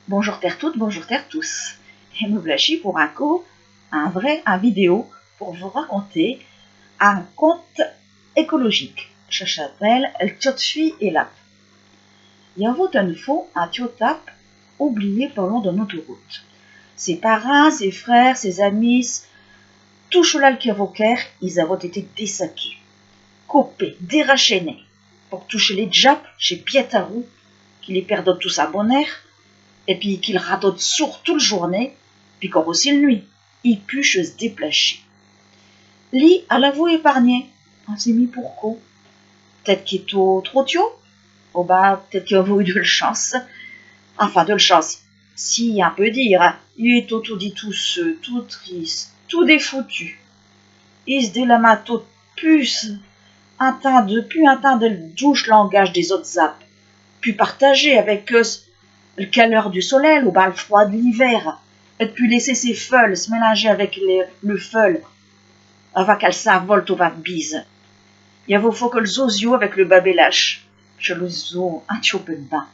Bonjour terre toutes, bonjour terre tous. Et me voici pour un vidéo pour vous raconter un conte écologique. Ça s'appelle El Tchotfi et Lap. Il y avait une fois un Tiotap oublié pas loin d'une autoroute. Ses parents, ses frères, ses amis, tout chelal qui avocaire, ils avaient été dessaqués, coupés, dérachaînés, pour toucher les japs chez Pietarou, qui les perdent tous à bon air, et puis qu'il radote sourd toute la journée, puis qu'on aussi le nuit, il puche se déplacer. Lui, à l'avou épargné, on s'est mis pour quoi? Peut-être qu'il est trop tôt? Oh bah, peut-être qu'il a eu de la chance. Enfin, de la chance. Si, un peu dire, il est tout dit tout seul, tout triste, tout défoutu. Il se délama tout plus un temps de douche langage des autres zappes, puis partager avec eux le caleur du soleil ou le froid de l'hiver, et puis laisser ses feuilles se mélanger avec le feu avant qu'elles s'envolent au vent de bise. Il y avait faut que le zozio avec le babélache, je le zo un petit peu de bain.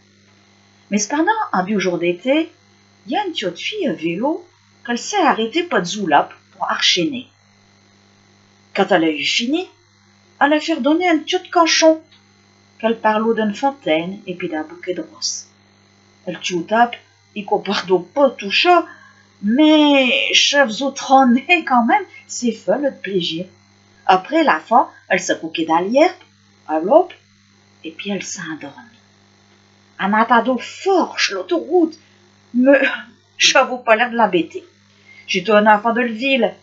Mais cependant, un vieux jour d'été, il y a une petite fille à vélo qu'elle s'est arrêtée pas de zoulap pour enchaîner. Quand elle a eu fini, elle a fait donner un petit canchon qu'elle parle d'une fontaine et puis d'un bouquet de roses. Le tchoutap, il compare pas tout ça, mais chefs autres en est quand même, c'est folle de plaisir. Après la fin, elle se couquait dans l'herbe, à l'aube, et puis elle s'est endormie. Un attendant fort sur l'autoroute, mais j'avoue pas l'air de l'embêter. J'étais un enfant de la ville,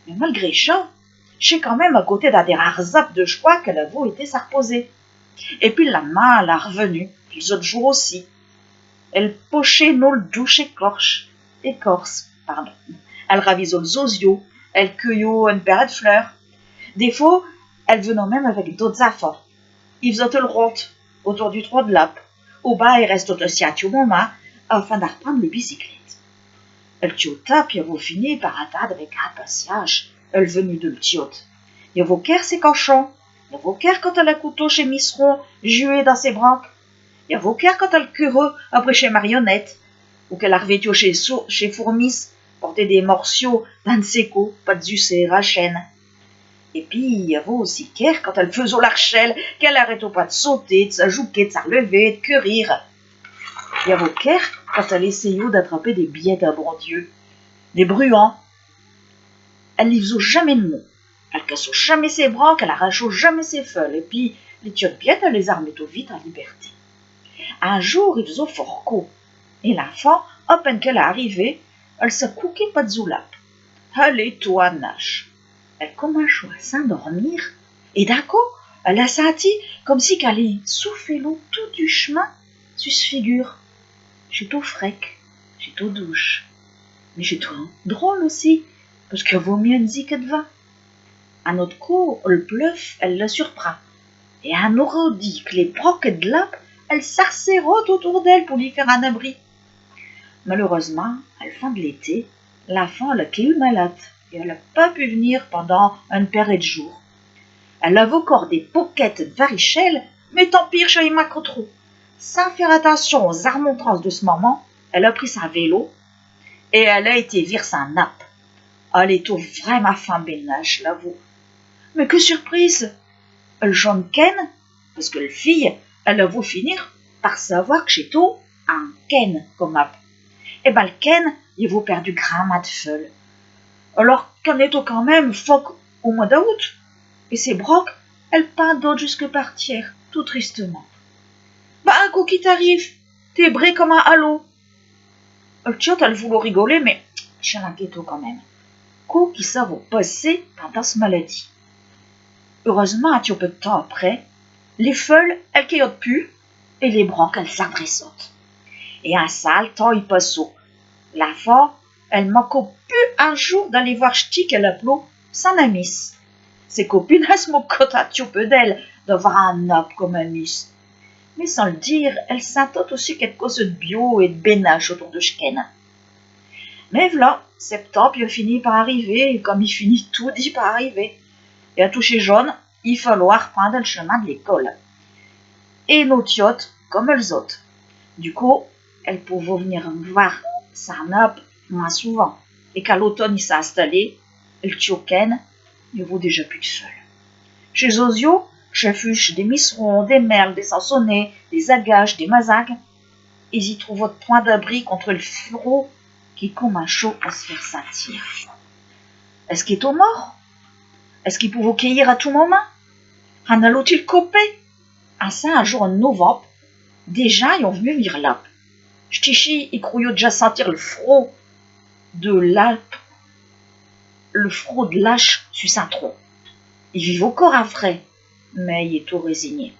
mais malgré ça, j'ai quand même à côté d'un des rares zappes de joie qu'elle avait été s'à reposer. Et puis le lendemain, elle est revenue, puis les autres jours aussi. Elle pochait nos douche écorce. Elle ravisait le zozio, elle cueillait une paire de fleurs. Des fois, elle venait même avec d'autres affaires. Ils faisaient le ronde autour du trou de l'ap. Au bas, il reste aussi à tout moment, afin de reprendre le bicyclette. Elle tiota, puis elle fini par attendre avec impatience. Elle venue de l'tiote. Il y avait ses cochons. Il y avait quand elle a couteau chez Misseron, joué dans ses branques. Il y avait quand elle curait après chez Marionnette, ou qu'elle a revêtu chez Fourmis, porter des morceaux d'un seco, pas de zucé, à chaîne. Et puis, il y avait aussi quand elle faisait l'archelle, qu'elle arrêtait pas de sauter, de s'ajouter, de s'enlever, de courir. Il y avait quand elle essayait d'attraper des billettes à bon Dieu, des bruants. Elle n'y faisait jamais de mots. Elle cassait jamais ses branques, elle arrachait jamais ses feuilles, et puis, les tiotes billettes, elle les armait tout vite en liberté. Un jour, il faisait fort chaud, et la fin, à peine qu'elle est arrivée, elle se couquait pas de zoulap. Allez, toi, Nash. Elle commençait à s'endormir, et d'un coup, elle a senti comme si qu'elle allait souffler l'eau tout du chemin sur se figure. J'ai tout frec, j'ai tout douche, mais j'ai tout drôle aussi, parce qu'il vaut mieux dire que de vin. Un autre coup, le bluff, elle le surprend, et un autre dit que les broques de l'ap, elle s'arcérotent autour d'elle pour lui faire un abri. Malheureusement, à la fin de l'été, la femme a eu malade et elle n'a pas pu venir pendant une paire de jours. Elle avait encore des poquettes de varichelle, mais tant pire chez les macro. Sans faire attention aux remontrances de ce moment, elle a pris sa vélo et elle a été vire sa nappe. Elle est vraiment fin bénage, l'avoue. Mais que surprise! Le jeune Ken, parce que la fille, elle a voulu finir par savoir que j'ai tout un Ken comme app. Et ben le Ken, il vaut perdu grammat de feuilles. Alors qu'en est-on quand même phoque au mois d'août? Et ses brocs, elles pendent jusque par tiers, tout tristement. Bah un coup qui t'arrive, t'es bré comme un halo. Le tchot, elle voulait rigoler, mais j'ai l'inquiéto quand même. Coup qui ça va passer pendant ce maladie. Heureusement, un petit peu de temps après, les feuilles, elles caillotent plus, et les brocs, elles s'adressent. Et un sale temps, il passe au. La fois, elle manque plus un jour d'aller voir ch'ti qu'elle appelait son amie. Ses copines, elles se moquent un petit peu d'elle, d'avoir un homme comme amie. Mais sans le dire, elle s'intote aussi quelque chose de bio et de bénage autour de Schken. Mais voilà, septembre, il finit par arriver, et comme il finit tout dit par arriver. Et à toucher jaune, il falloir prendre le chemin de l'école. Et nos tiotes, comme elles autres. Du coup, elle pouvait venir me voir, ça nappe, moins souvent. Et qu'à l'automne, il s'est installé, le tioken, il vaut déjà plus seul. Chez Zozio, je fuche des misserons, des merles, des sansonnets, des agaches, des mazagues. Ils y trouvent votre point d'abri contre le froid qui comme un chaud à se faire sentir. Est-ce qu'il est au mort? Est-ce qu'il pouvait cueillir à tout moment? En allait-il couper? À ça, un jour en novembre, déjà, ils ont venu venir là. J'tichi, ils croyaient déjà sentir le froid de l'Alpe, le froid de l'âche sur sa tronc. Ils vivent encore à frais, mais il est tout résigné.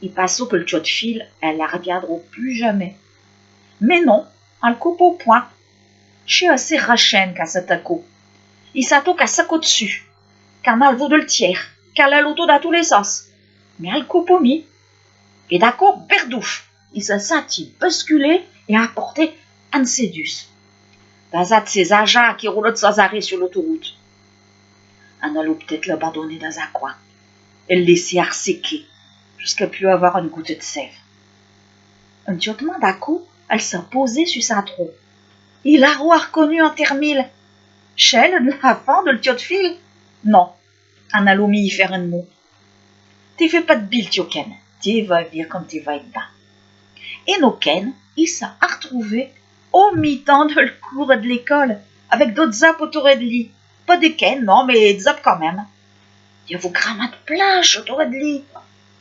Il passe au que le de fil, elle la reviendra plus jamais. Mais non, elle le coupe au point. Je suis assez rachène qu'à cet acco. Il s'attend qu'à ça au-dessus, car elle vaut de le tiers, car elle a l'auto dans tous les sens. Mais elle coupe au mi. Et d'accord, berdouf, il se sentit basculer et apporter un sédus. Dans un de ces agents qui roulent sans arrêt sur l'autoroute. On allait peut-être l'abandonner dans un coin et le laisser arséquer jusqu'à plus avoir une goutte de sève. Un tiotement d'un coup, elle s'est posée sur sa tronc. Il a reconnu en termille. Chelle, de la fin de le tiot de fil? Non, on a l'omis y faire un mot. T'es fait pas de bile, tioken. T'es va dire comme t'es va être bas. Et nos ken, il s'est retrouvé au mi-temps de le cours de l'école, avec d'autres zaps autour de lit. Pas des ken, non, mais des zaps quand même. Il y a vos grammaires de plage autour de lit.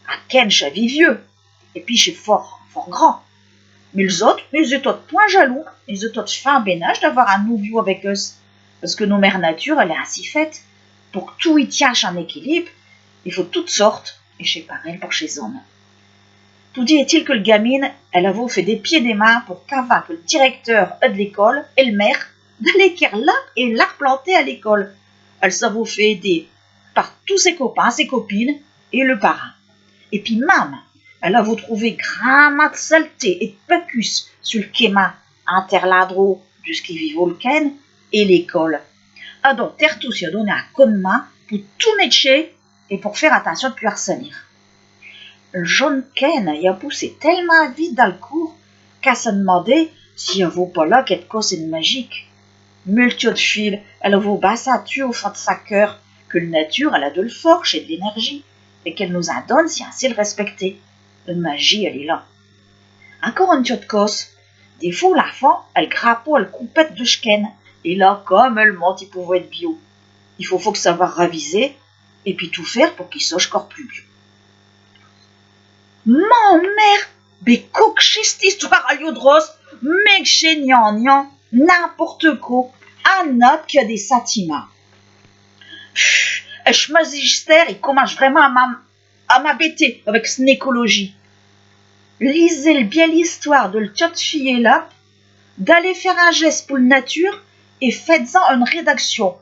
À ken, j'ai vieux. Et puis j'ai fort grand. Mais les autres, ils étaient point jaloux. Ils étaient fait un bénage d'avoir un nouveau avec eux. Parce que nos mères nature, elle est ainsi faite. Pour que tout y tienne en équilibre, il faut toutes sortes, et chez pareil pour chez hommes. Tout dit est-il que le gamine, elle avait fait des pieds des mains pour qu'avant que le directeur de l'école et le maire d'aller là et la replanter à l'école. Elle s'avait fait aider par tous ses copains, ses copines et le parrain. Et puis même, elle avait trouvé grand de saleté et de pacus sur le kéma interladro de ce qui vit au ken et l'école. Ah donc, Tertus y a donné un coup de main pour tout netcher et pour faire attention de ne plus harceler. Le jeune Ken y a poussé tellement vite dans le cours qu'à se demander s'il n'y avait pas là quelque chose de magique. Mais le de fil, elle vaut basatu au fond de sa cœur que la nature, elle a de le force et de l'énergie et qu'elle nous en donne si on sait le respecter. La magie, elle est là. Encore une de cause. Des fois, la fin, elle grappo, elle coupette de chken. Et là, comme elle monte, il pouvait être bio. Il faut que savoir raviser et puis tout faire pour qu'il soit encore plus bio. Mon mère, mais coq chez cette histoire à Liodros, mec chez Nian, n'importe quoi, un autre qui a des sentiments. Je magistère, il commence vraiment à m'embêter avec son écologie. Lisez bien l'histoire de le tchotchier là, d'aller faire un geste pour la nature et faites-en une rédaction.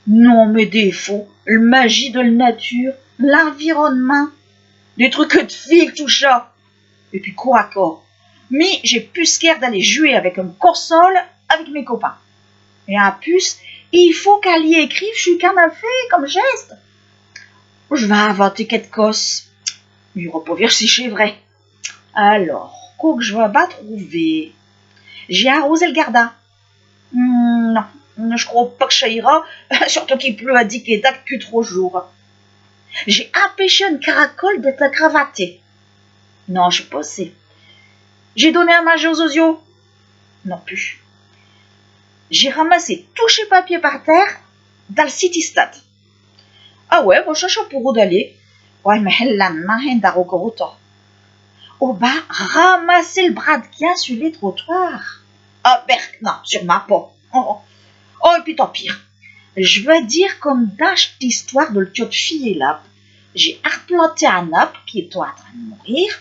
Non, mais des faux, la magie de la nature, l'environnement, des trucs de fil, tout ça. Et puis quoi encore? Mais j'ai plus qu'air d'aller jouer avec une console avec mes copains. Et en plus, il faut qu'elle y écrive je suis qu'un fait comme geste. Je vais inventer quelque chose. Il n'y aura pas si c'est vrai. Alors, quoi que je vais pas trouver? J'ai arrosé le gardin. Non, je crois pas que ça ira, surtout qu'il pleut à 10 date depuis 3 jours. J'ai empêché une caracole d'être cravatée. Non, je suis pas assez. J'ai donné à manger aux osios. Non plus. J'ai ramassé tout chez papier par terre dans le city-stat. Ah ouais, bon, cherche pour où d'aller. Ouais, mais elle l'a main d'arrogauta. Au bas, ramasser le bras de guin sur les trottoirs. Ah, berk, non, sûrement pas. Oh, et puis tant pire. Je veux dire, comme d'âge d'histoire de le de fille là, j'ai replanté un arbre qui est en train de mourir.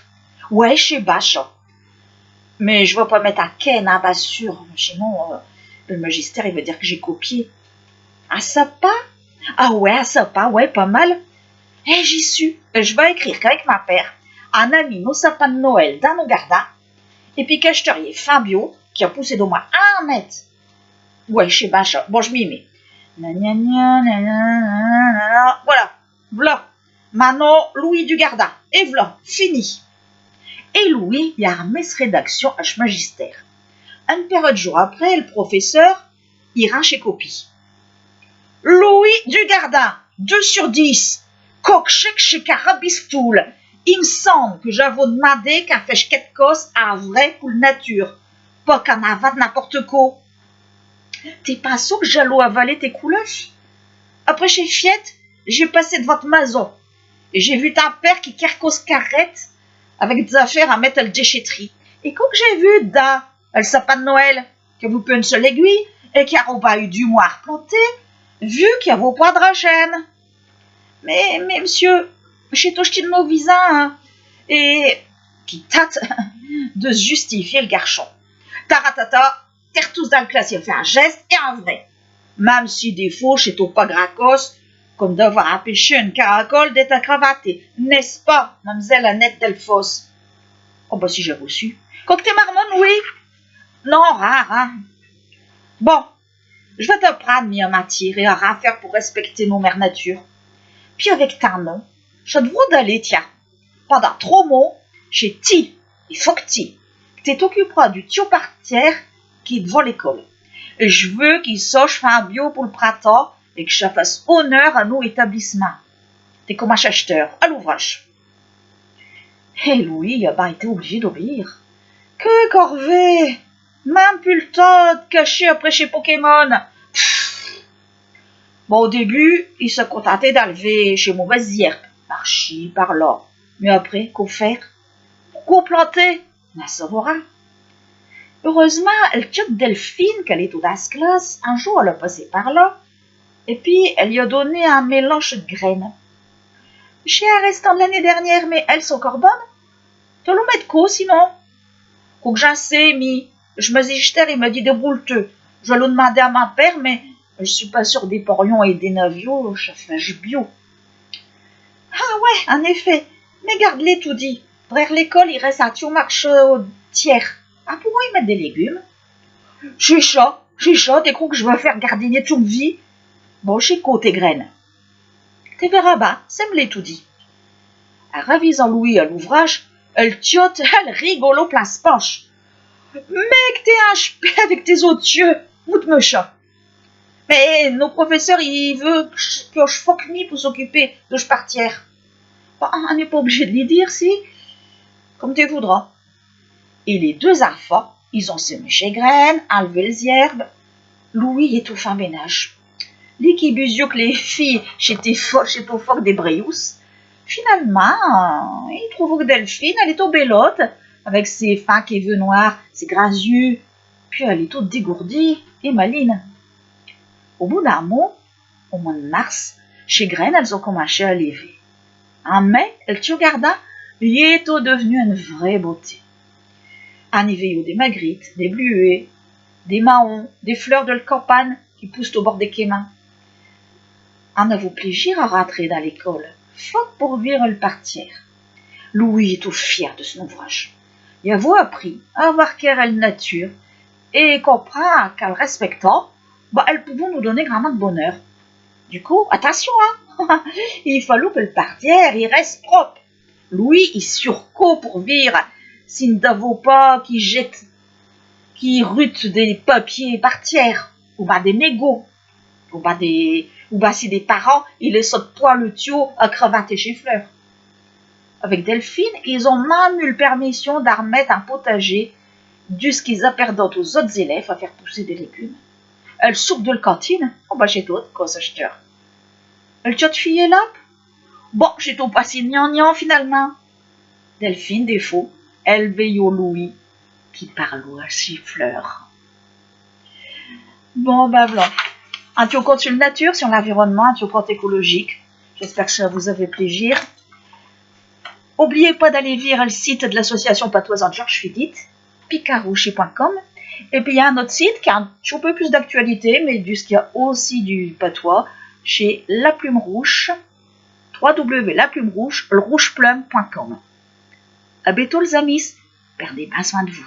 Ouais, chez Bacha. Mais je ne vais pas mettre un ken, hein, bien sûr. Sinon, le magistère, il va dire que j'ai copié. Un sapin? Ah ouais, un sapin, ouais, pas mal. Eh, j'y suis. Je vais écrire qu'avec ma père, on a mis nos sapins de Noël dans nos gardins. Et puis qu'acheteriez Fabio, qui a poussé d'au moins 1 mètre. Ouais, chez Bacha. Bon, je m'y mets. Voilà. Voilà. Maintenant, Louis du Gardin. Et voilà. Fini. Et Louis y a remis rédaction à magistère. Une période de jours après, le professeur ira chez copie. Louis Dugardin, 2/10. Coq-chèque chez Carabistoul. Il me semble que j'avais demandé qu'un fait quelque chose à vrai pour la nature. Pas qu'un avade n'importe quoi. T'es pas sûr que j'allais avaler tes couleurs? Après chez Fiette, j'ai passé devant votre maison. Et j'ai vu ta père qui carcose carrette avec des affaires à mettre à la déchetterie. Et quand j'ai vu da, le sapin de Noël, que vous pouvez une seule aiguille, et qu'il n'y a pas eu du moire planté, vu qu'il y a vos poids de rachène. Mais monsieur, j'ai touché de mon visa, hein, et qui tâte de se justifier le garçon. Taratata, terre tous dans le classe, il fait un geste et un vrai. Même si des faux, chez toi pas gracos, comme devoir empêcher une caracole d'être cravaté, n'est-ce pas, mademoiselle Annette Delphos? Oh, bah, si j'ai reçu. Cocktail marmonne, oui. Non, rare, hein. Bon, je vais te prendre, mi matière et à faire pour respecter nos mères nature. Puis avec ta nom, je te vois d'aller, tiens, pendant 3 mois, chez Ti, il faut que tu t'occuperas du tio par terre qui est devant l'école. Et je veux qu'il sache faire un bio pour le printemps et que je fasse honneur à nos établissements. T'es comme un acheteur, à l'ouvrage. Et Louis a été obligé d'obéir. Que corvée! Même plus le temps de cacher après chez Pokémon. Bon, au début, il se contentait d'enlever chez mauvaise herbe, par-ci, par-là. Mais après, qu'au faire? Pourquoi planter? La sauvera. Heureusement, elle tient Delphine, qu'elle est au das classe, un jour elle a passé par là, et puis elle lui a donné un mélange de graines. J'ai un restant de l'année dernière, mais elles sont encore bonnes. Tu le mets de quoi sinon? Quoi que j'en sais, je me dis, il me dit débrouille-te. Je l'ai demandé à ma père, mais je suis pas sûre des porions et des navios, je fais bio. Ah ouais, en effet, mais garde-les tout dit. Derrière l'école, il reste un tout marché au tiers. Ah, pourquoi ils mettent des légumes? J'ai chaud, t'es crois que je veux faire gardiner toute vie? Bon, j'ai côté graines. T'es verras bas, ça me l'est tout dit. En ravisant Louis à l'ouvrage, elle tiote, elle rigolo place poche. Mec, t'es un chpé avec tes autres yeux, moute me chat. Mais nos professeurs, ils veulent que je foque ni pour s'occuper de je partière. Bon, on n'est pas obligé de les dire, si. Comme tu voudras. Et les 2 enfants, ils ont semé chez graines, enlevé les herbes. Louis est au fin ménage. Les qui busio que les filles chez ton fort des Brious. Finalement, ils trouvent que Delphine, elle est au bélote, avec ses fins qui veut noirs, ses gras yeux, puis elle est toute dégourdie et maline. Au bout d'un mois, au mois de mars, chez Graines, elles ont commencé à lever. En mai, le tio Gardin, il est devenu une vraie beauté. En hiver, des magrites, des bluets, des mahons, des fleurs de campagne qui poussent au bord des quémins. En a vous plaisir à rentrer dans l'école, faute pour vivre le partir. Louis est tout fier de son ouvrage. Il a vous appris à avoir cœur à la nature et comprend qu'en le respectant, elles peuvent nous donner grandement de bonheur. Du coup, attention, hein, il faut que le parterre, il reste propre. Louis, il surco pour vivre, s'il ne vaut pas qu'il jette, qu'il rute des papiers par terre, ou des mégots, ou si des parents, ils laissent de toi le tuyau à cravater chez Fleur. Avec Delphine, ils ont même eu la permission d'armettre un potager, dû ce qu'ils apperdent aux autres élèves à faire pousser des légumes. Elle soupe de la cantine, chez d'autres, quand ça acheteur. Elle tient de fille là? Bon, j'ai tout passé gnangnan finalement. Delphine, défaut, elle veille au Louis, qui parle à Fleur. Bon, blanc. Un petit compte sur la nature, sur l'environnement, un petit compte écologique. J'espère que ça vous a fait plaisir. N'oubliez pas d'aller lire le site de l'association patoise en Georges Fidit, picarouchi.com. Et puis il y a un autre site qui a un petit peu plus d'actualité, mais qu'il y a aussi du patois, chez La Plume Rouge, www.laplumerouge.com. À bientôt les amis, perdez bien soin de vous.